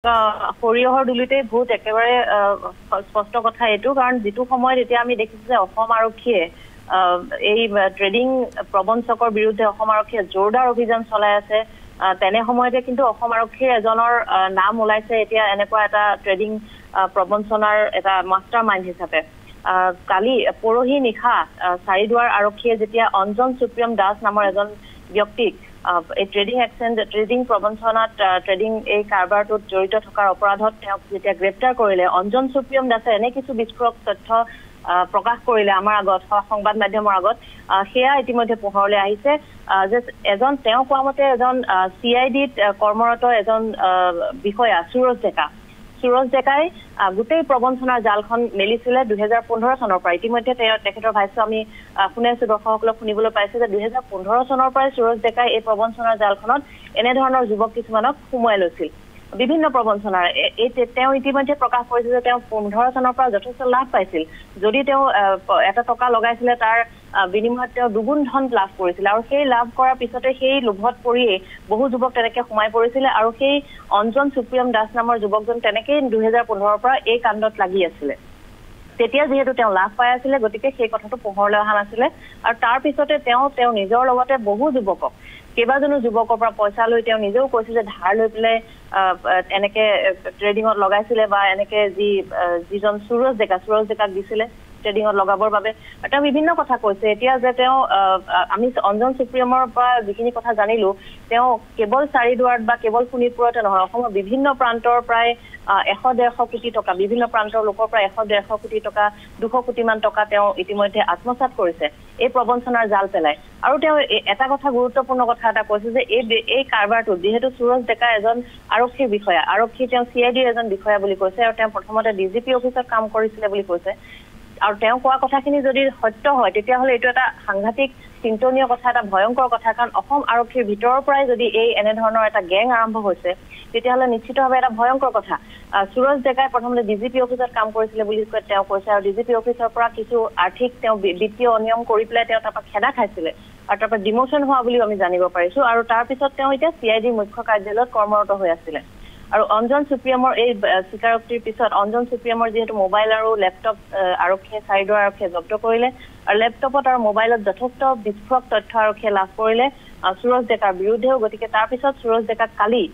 সৰিয়হৰ দুলিতে ভূত একেবাৰে স্পষ্ট কথা এইটো কাৰণ যিটো সময়ত এতিয়া আমি দেখিছো যে অসম আৰক্ষীয়ে এই ট্ৰেডিং প্ৰবঞ্চকৰ বিৰুদ্ধে অসম আৰক্ষীয়ে জোৰদাৰ অভিযান চলাই আছে তেনে সময়তে কিন্তু অসম আৰক্ষীৰ এজনৰ নাম ওলাইছে এতিয়া এনেকুৱা এটা ট্ৰেডিং প্ৰবঞ্চনাৰ এটা মাষ্টাৰ মাইণ্ড হিচাপে কালি পৰহি নিশা চাৰিদুৱাৰ আৰক্ষীয়ে যেতিয়া অঞ্জন সুপ্ৰিয়ম দাস নামৰ এজন ব্যক্তিক এই ট্ৰেডিং প্ৰবঞ্চনাত ট্ৰেডিং এই কাৰবাৰটোত জড়িত থকাৰ অপৰাধত তেওঁক যেতিয়া গ্ৰেপ্তাৰ কৰিলে অঞ্জন সুপ্ৰিয়ম দাসে এনে কিছু বিস্ফোৰক তথ্য প্ৰকাশ কৰিলে আমাৰ আগত সংবাদ মাধ্যমৰ আগত সেয়া ইতিমধ্যে পোহৰলৈ আহিছে যে এজন তেওঁ কোৱা মতে এজন CIDত কৰ্মৰত এজন বিষয়া সুৰজ ডেকাই গোটেই প্ৰবঞ্চনাৰ জালখন মেলিছিলে 2015 চনৰ পৰা ইতিমধ্যে তেখেতৰ ভাষ্য আমি শুনাইছো দৰ্শকসকলক শুনিবলৈ পাইছে যে 2015 চনৰ পৰাই সুৰজ ডেকাই এই প্ৰবঞ্চনাৰ জালখনত এনেধৰণৰ যুৱক কিছুমানক সোমোৱাই লৈছিল বিভিন্ন প্ৰবঞ্চনাৰ তেওঁ ইতিমধ্যে প্ৰকাশ কৰিছে যে তেওঁ 15 চনৰ পৰা যথেষ্ট লাভ পাইছিল যদি তেওঁ এটা টকা লগাইছিলে তাৰ বিনিময়ত তেওঁ দুগুণ ধন লাভ কৰিছিল আৰু সেই লাভ কৰাৰ পিছতে সেই লোভত পৰিয়ে বহু যুৱক তেনেকে সোমাই পৰিছিলে আৰু সেই অঞ্জন সুপ্ৰিয়ম দাস নামৰ যুৱকজন তেনেকেই 2015 পৰা এই কাণ্ডত লাগি আছিলে তেতিয়া যেহেতু তেওঁ লাভ পাই আছিলে গতিকে সেই কথাটো পোহৰলৈ অহা নাছিলে আৰু তাৰ পিছতে তেওঁ নিজৰ লগতে বহু যুৱকক কেইবাজনো যুৱকৰ পৰা পইচা লৈ তেওঁ নিজেও কৈছে যে ধাৰ লৈ পেলাই এনেকে ট্ৰেডিঙত লগাইছিলে বা এনেকে যিজন সুৰজ ডেকাক দিছিলে ট্ৰেডিঙত লগাবৰ বাবে তেওঁ বিভিন্ন কথা কৈছে এতিয়া যে তেওঁ আমি অঞ্জন সুপ্ৰিয়মৰ পৰা যিখিনি কথা জানিলো তেওঁ কেৱল চাৰিদুৱাৰত বা কেৱল শোণিতপুৰতে নহয় অসমৰ বিভিন্ন প্ৰান্তৰ প্ৰায় 100-150 কোটি টকা বিভিন্ন প্ৰান্তৰ লোকৰ পৰা 100-150 কোটি টকা 200 কোটি মান টকা তেওঁ ইতিমধ্যে আত্মসাৎ কৰিছে এই প্ৰবঞ্চনাৰ জাল পেলাই আৰু তেওঁ এটা কথা গুৰুত্বপূৰ্ণ কথা এটা কৈছে যে এই কাৰবাৰটো যেহেতু সুৰজ ডেকা এজন আৰক্ষীৰ বিষয়া তেওঁ CIDৰ এজন বিষয়া বুলি কৈছে আৰু তেওঁ প্ৰথমতে DGP অফিচত কাম কৰিছিলে বুলি কৈছে আৰু তেওঁ কোৱা কথাখিনি যদি সত্য হয় তেতিয়াহ'লে এইটো এটা সাংঘাতিক চিন্তনীয় কথা এটা ভয়ংকৰ কথা কাৰণ অসম আৰক্ষীৰ ভিতৰৰ পৰাই যদি এই এনেধৰণৰ এটা গেং আৰম্ভ হৈছে তেতিয়াহ'লে নিশ্চিতভাৱে এটা ভয়ংকৰ কথা সুৰজ ডেকাই প্ৰথমতে DGP অফিচত কাম কৰিছিলে বুলি তেওঁ কৈছে আৰু DGP অফিচৰ পৰা কিছু আৰ্থিক তেওঁ বিত্তীয় অনিয়ম কৰি পেলাই তেওঁ তাৰপৰা খেদা খাইছিলে আৰু তাৰপৰা ডিমোশ্যন হোৱা বুলিও আমি জানিব পাৰিছো আৰু তাৰপিছত তেওঁ এতিয়া CID মুখ্য কাৰ্যালয়ত কৰ্মৰত হৈ আছিলে আৰু অঞ্জন সুপ্ৰিয়মৰ এই স্বীকাৰোক্তিৰ পিছত অঞ্জন সুপ্ৰিয়মৰ যেহেতু মোবাইল আৰু লেপটপ আৰক্ষীয়ে চাৰিদুৱাৰ আৰক্ষীয়ে জব্দ কৰিলে আৰু লেপটপত আৰু মোবাইলত যথেষ্ট বিস্ফোৰক তথ্য আৰক্ষীয়ে লাভ কৰিলে সুৰজ ডেকাৰ বিৰুদ্ধেও গতিকে তাৰপিছত সুৰজ ডেকাক কালি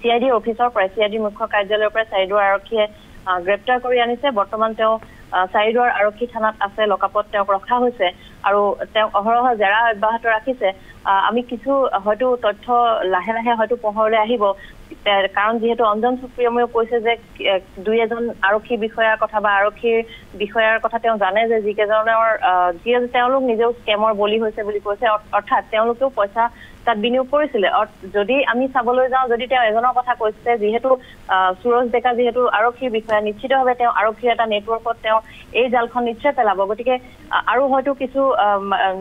CID অফিচৰ পৰা CID মুখ্য কাৰ্যালয়ৰ পৰা চাৰিদুৱাৰ আৰক্ষীয়ে গ্ৰেপ্তাৰ কৰি আনিছে বৰ্তমান তেওঁ চাৰিদুৱাৰ আৰক্ষী থানাত আছে লকাপত তেওঁক ৰখা হৈছে আৰু তেওঁ অহৰহ জেৰা অব্যাহত ৰাখিছে আমি কিছু হয়তো তথ্য লাহে লাহে হয়তো পোহৰলৈ আহিব কাৰণ যেহেতু অঞ্জন সুপ্ৰিয়মেও কৈছে যে দুই এজন আৰক্ষী বিষয়াৰ কথা বা আৰক্ষীৰ বিষয়াৰ কথা তেওঁ জানে যে যিকেইজনৰ তেওঁলোক নিজেও স্কেমৰ বলি হৈছে বুলি কৈছে অৰ্থাৎ তেওঁলোকেও পইচা তাত বিনিয়োগ কৰিছিলে যদি আমি চাবলৈ যাওঁ যদি তেওঁ এজনৰ কথা কৈছে যিহেতু সুৰজ ডেকা যিহেতু আৰক্ষীৰ বিষয়া নিশ্চিতভাৱে তেওঁ আৰক্ষীৰ এটা নেটৱৰ্কত তেওঁ এই জালখন নিশ্চয় পেলাব গতিকে আৰু হয়তো কিছু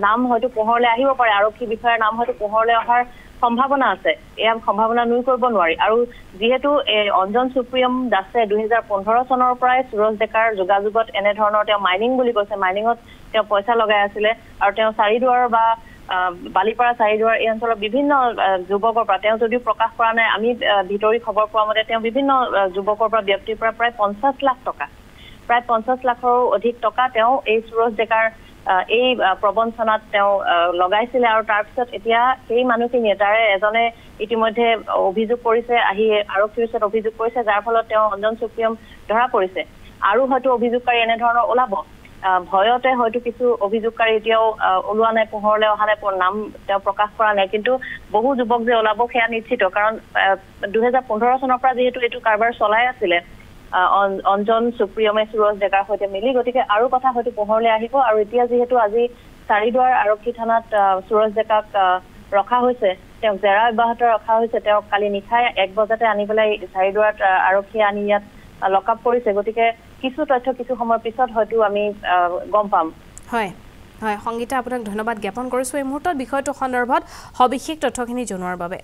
নাম হয়তো পোহৰলৈ আহিব পাৰে আৰক্ষী বিষয়াৰ নাম হয়তো পোহৰলৈ অহাৰ সম্ভাৱনা আছে এয়া সম্ভাৱনা নুই কৰিব নোৱাৰি আৰু যেহেতু অঞ্জন সুপ্ৰিয়ম দাসে 2015 চনৰ পৰাই সুৰজ ডেকাৰ যোগাযোগত এনে ধৰণৰ তেওঁ মাইনিং বুলি কৈছে মাইনিঙত তেওঁ পইচা লগাই আছিলে আৰু তেওঁ চাৰিদুৱাৰ বা বালিপাৰা চাৰিদুৱাৰ এই অঞ্চলৰ বিভিন্ন যুৱকৰ পৰা তেওঁ যদিও প্ৰকাশ কৰা নাই আমি ভিতৰি খবৰ পোৱা মতে তেওঁ বিভিন্ন যুৱকৰ পৰা ব্যক্তিৰ পৰা প্ৰায় 50 লাখ টকা প্ৰায় 50 লাখৰো অধিক টকা তেওঁ এই সুৰজ ডেকাৰ এই প্ৰবঞ্চনাত তেওঁ লগাইছিলে আৰু তাৰপিছত এতিয়া সেই মানুহখিনিয়ে তাৰে এজনে ইতিমধ্যে অভিযোগ কৰিছে আহি আৰক্ষীৰ ওচৰত অভিযোগ কৰিছে যাৰ ফলত তেওঁ অঞ্জন সুপ্ৰিয়ম ধৰা পৰিছে আৰু হয়তো অভিযোগকাৰী এনেধৰণৰ ওলাব ভয়তে হয়তো কিছু অভিযোগকাৰী এতিয়াও ওলোৱা নাই পোহৰলৈ অহা নাই নাম তেওঁ প্ৰকাশ কৰা নাই কিন্তু বহু যুৱক যে ওলাব সেয়া নিশ্চিত কাৰণ 2015 চনৰ পৰা যেহেতু এইটো কাৰবাৰ চলাই আছিলে অঞ্জন সুপ্ৰিয়মে সুৰজ ডেকাৰ সৈতে মিলি গতিকে আৰু কথা হয়তো পোহৰলৈ আহিব আৰু এতিয়া যেহেতু আজি চাৰিদুৱাৰ আৰক্ষী থানাত সুৰজ ডেকাক ৰখা হৈছে তেওঁক জেৰা অব্যাহত ৰখা হৈছে তেওঁক কালি নিশাই 1 বজাতে আনি পেলাই চাৰিদুৱাৰত আৰক্ষীয়ে আনি ইয়াত লকআপ কৰিছে গতিকে কিছু তথ্য কিছু সময়ৰ পিছত হয়তো আমি গম পাম হয় হয় সংগীতা আপোনাক ধন্যবাদ জ্ঞাপন কৰিছো এই মুহূৰ্তত বিষয়টো সন্দৰ্ভত সবিশেষ তথ্যখিনি জনোৱাৰ বাবে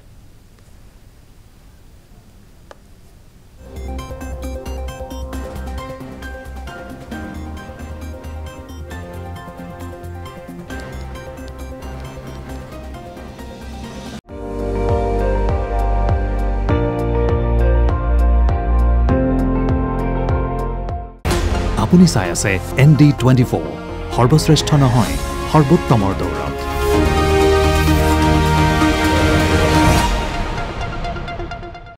আপুনি চাই আছে ND24 সৰ্বশ্ৰেষ্ঠ নহয় সৰ্বোত্তমৰ দৌৰত